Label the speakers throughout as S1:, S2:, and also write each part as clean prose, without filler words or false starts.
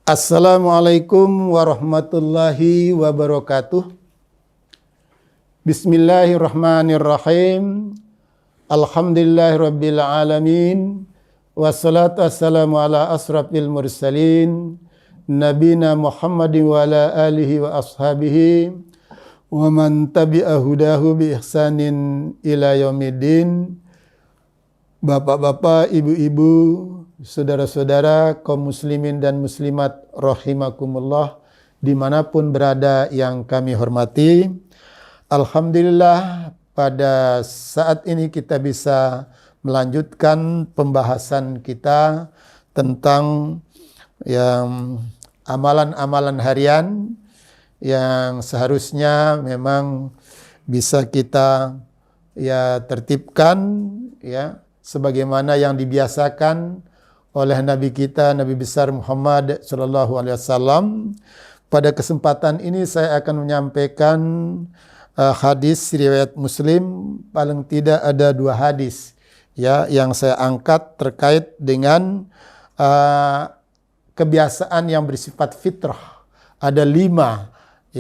S1: Assalamualaikum warahmatullahi wabarakatuh. Bismillahirrahmanirrahim. Alhamdulillahirabbil alamin. Wassalatu wassalamu ala asrafil mursalin nabina Muhammadin wa ala alihi wa ashabihi wa man tabi'a hudahu bi ihsanin ila yaumiddin. Bapak-bapak, ibu-ibu, saudara-saudara, kaum muslimin dan muslimat rahimakumullah, dimanapun berada yang kami hormati. Alhamdulillah pada saat ini kita bisa melanjutkan pembahasan kita tentang yang amalan-amalan harian yang seharusnya memang bisa kita tertibkan sebagaimana yang dibiasakan oleh Nabi kita, Nabi besar Muhammad sallallahu alaihi wasallam. Pada kesempatan ini saya akan menyampaikan hadis riwayat Muslim, paling tidak ada 2 hadis yang saya angkat terkait dengan kebiasaan yang bersifat fitrah. Ada 5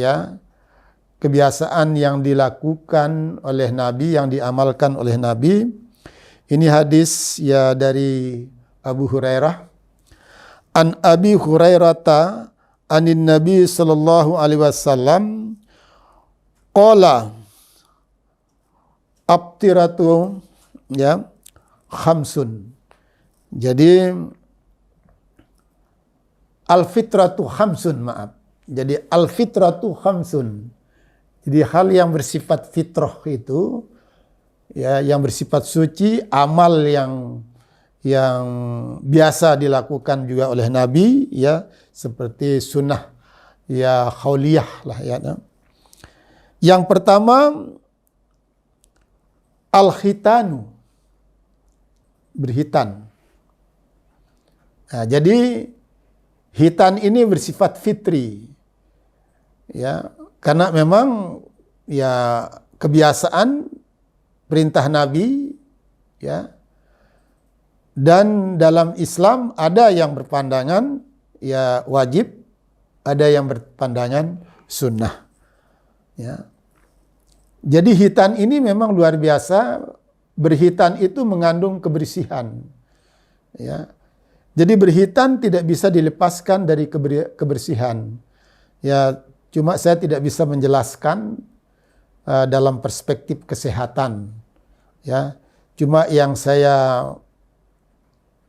S1: kebiasaan yang dilakukan oleh Nabi, yang diamalkan oleh Nabi. Ini hadis dari Abu Hurairah. An Abi Hurairata anin Nabi sallallahu alaihi wasallam qala abtiratu khamsun. Jadi al-fitratu khamsun, Jadi al-fitratu khamsun. Jadi hal yang bersifat fitrah itu yang bersifat suci, amal yang biasa dilakukan juga oleh Nabi, seperti sunnah khauliyah lah Yang pertama al-khitanu, berhitan. Nah, jadi hitan ini bersifat fitri, karena memang kebiasaan perintah Nabi, dan dalam Islam ada yang berpandangan wajib, ada yang berpandangan sunnah. Jadi hitan ini memang luar biasa. Berhitan itu mengandung kebersihan. Jadi berhitan tidak bisa dilepaskan dari kebersihan. Cuma saya tidak bisa menjelaskan dalam perspektif kesehatan. Cuma yang saya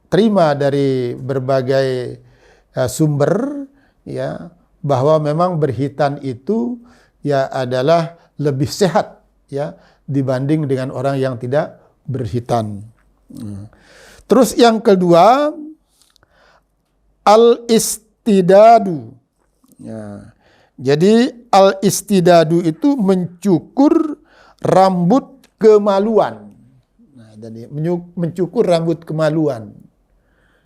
S1: terima dari berbagai sumber bahwa memang berhitan itu adalah lebih sehat dibanding dengan orang yang tidak berhitan. Terus yang kedua al-istidadu. Jadi al-istidadu itu mencukur rambut kemaluan. Jadi mencukur rambut kemaluan.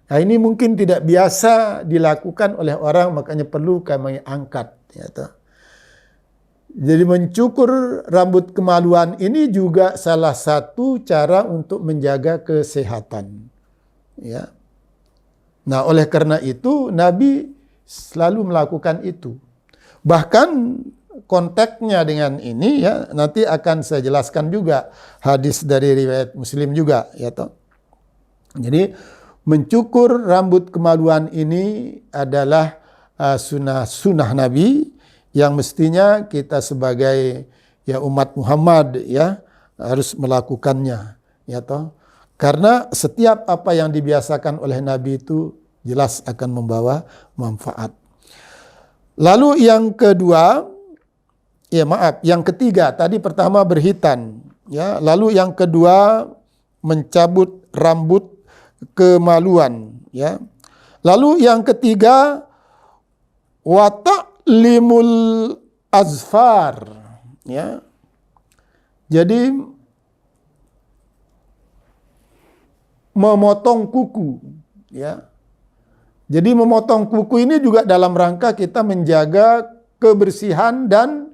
S1: Nah, ini mungkin tidak biasa dilakukan oleh orang, makanya perlu kami angkat. Jadi mencukur rambut kemaluan ini juga salah satu cara untuk menjaga kesehatan. Nah, oleh karena itu Nabi selalu melakukan itu. Bahkan konteksnya dengan ini nanti akan saya jelaskan juga hadis dari riwayat Muslim juga Jadi mencukur rambut kemaluan ini adalah sunnah Nabi yang mestinya kita sebagai umat Muhammad harus melakukannya Karena setiap apa yang dibiasakan oleh Nabi itu jelas akan membawa manfaat. Lalu yang kedua, yang ketiga, tadi pertama berhitan, lalu yang kedua mencabut rambut kemaluan, Lalu yang ketiga wata'limul azfar, Jadi memotong kuku, Jadi memotong kuku ini juga dalam rangka kita menjaga kebersihan dan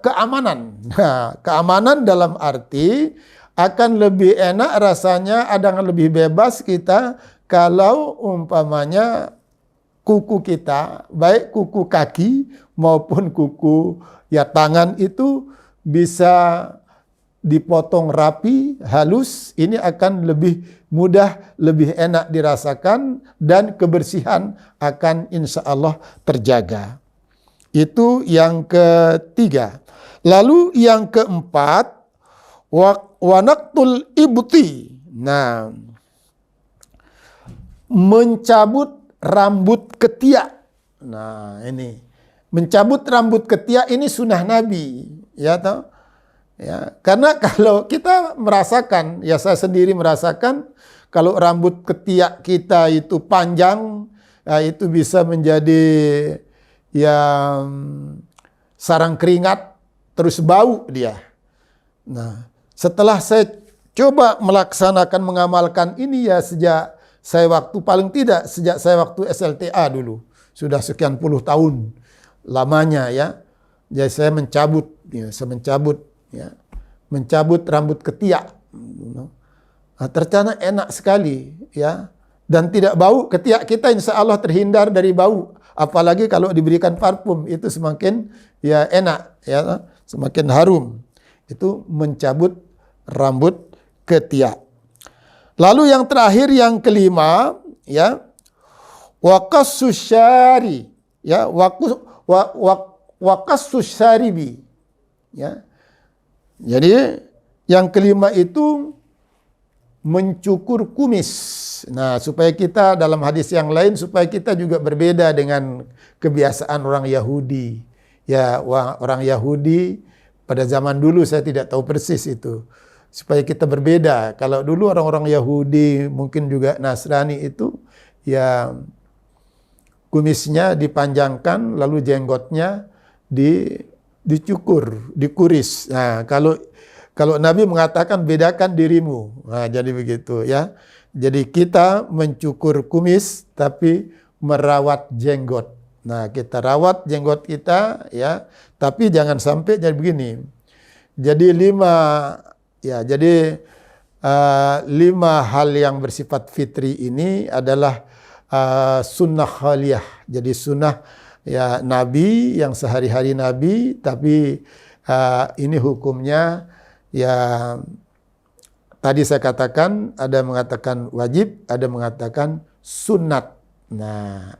S1: keamanan. Nah, keamanan dalam arti akan lebih enak rasanya, akan lebih bebas kita kalau umpamanya kuku kita, baik kuku kaki maupun kuku ya tangan itu bisa dipotong rapi, halus, ini akan lebih mudah, lebih enak dirasakan, dan kebersihan akan insya Allah terjaga. Itu yang ketiga. Lalu yang keempat, wanaktul ibti. Nah, mencabut rambut ketiak. Nah, ini mencabut rambut ketiak ini sunnah Nabi, ya toh? Ya, karena kalau kita merasakan, ya saya sendiri merasakan, kalau rambut ketiak kita itu panjang, ya itu bisa menjadi yang sarang keringat, terus bau dia. Nah, setelah saya coba melaksanakan, mengamalkan ini ya sejak saya sejak saya waktu SLTA dulu. Sudah sekian puluh tahun lamanya ya. Jadi saya mencabut rambut ketiak. Nah, ternyata enak sekali ya. Dan tidak bau, ketiak kita insya Allah terhindar dari bau. Apalagi kalau diberikan parfum, itu semakin ya enak ya, semakin harum. Itu mencabut rambut ketiak. Lalu yang terakhir, yang kelima, ya, waqassus syari, ya, waqassus syaribi, ya. Jadi yang kelima itu mencukur kumis. Nah, supaya kita dalam hadis yang lain, supaya kita juga berbeda dengan kebiasaan orang Yahudi. Ya, orang Yahudi pada zaman dulu saya tidak tahu persis itu. Supaya kita berbeda. Kalau dulu orang-orang Yahudi, mungkin juga Nasrani itu, ya kumisnya dipanjangkan, lalu jenggotnya dicukur, dikuris. Nah, kalau Nabi mengatakan bedakan dirimu. Nah, jadi begitu ya. Jadi kita mencukur kumis tapi merawat jenggot. Nah, kita rawat jenggot kita ya, tapi jangan sampai jadi begini. Jadi lima hal yang bersifat fitri ini adalah sunnah khaliyah. Jadi sunnah ya Nabi, yang sehari-hari Nabi, tapi ini hukumnya ya tadi saya katakan, ada mengatakan wajib, ada mengatakan sunat. Nah,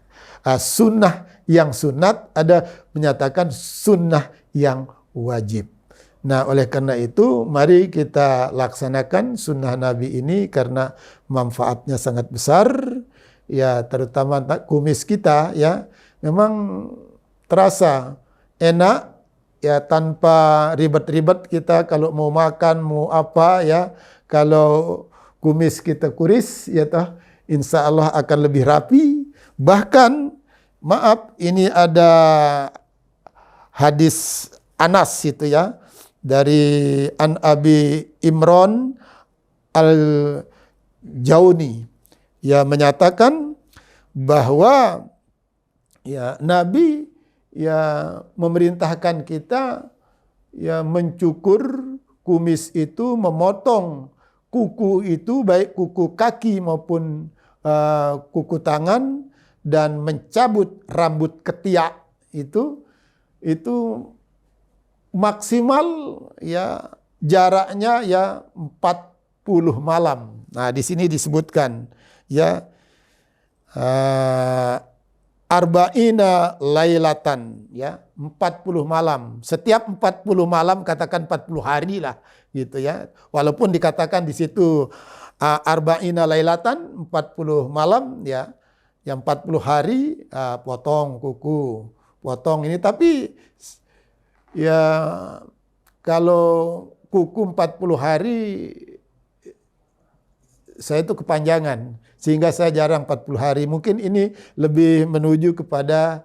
S1: sunnah yang sunat, ada menyatakan sunnah yang wajib. Nah, oleh karena itu, mari kita laksanakan sunnah Nabi ini karena manfaatnya sangat besar, ya terutama kumis kita, ya memang terasa enak, ya tanpa ribet-ribet kita kalau mau makan, mau apa, ya kalau kumis kita kuris, ya toh, insya Allah akan lebih rapi. Bahkan, maaf, ini ada hadis Anas itu ya, dari An Abi Imran Al-Jauni, ya menyatakan bahwa ya Nabi ya memerintahkan kita ya mencukur kumis itu, memotong kuku itu, baik kuku kaki maupun kuku tangan, dan mencabut rambut ketiak itu maksimal ya jaraknya ya 40 malam. Nah, di sini disebutkan ya arba'ina lailatan, ya 40 malam. Setiap 40 malam katakan 40 hari lah gitu ya. Walaupun dikatakan di situ arba'ina lailatan 40 malam ya. Yang 40 hari potong kuku, potong ini, tapi ya kalau kuku 40 hari saya itu kepanjangan, sehingga saya jarang 40 hari. Mungkin ini lebih menuju kepada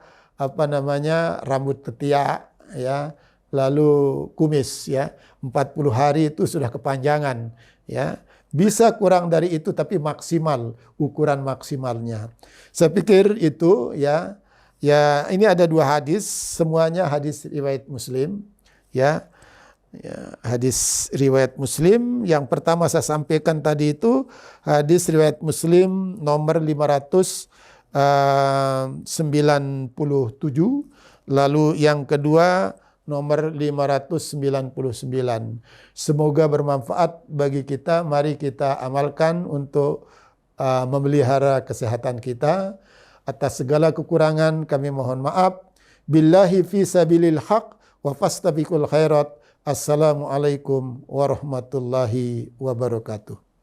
S1: rambut ketiak ya, lalu kumis ya. 40 hari itu sudah kepanjangan ya. Bisa kurang dari itu tapi maksimal, ukuran maksimalnya. Saya pikir itu ya. Ya, ini ada dua hadis, semuanya hadis riwayat Muslim ya. Ya, hadis riwayat Muslim. Yang pertama saya sampaikan tadi itu hadis riwayat Muslim nomor 500 97. Lalu yang kedua nomor 599. Semoga bermanfaat bagi kita. Mari kita amalkan untuk memelihara kesehatan kita. Atas segala kekurangan kami mohon maaf. Billahi fi sabilil haq wa fastabiqul khairat. Assalamualaikum warahmatullahi wabarakatuh.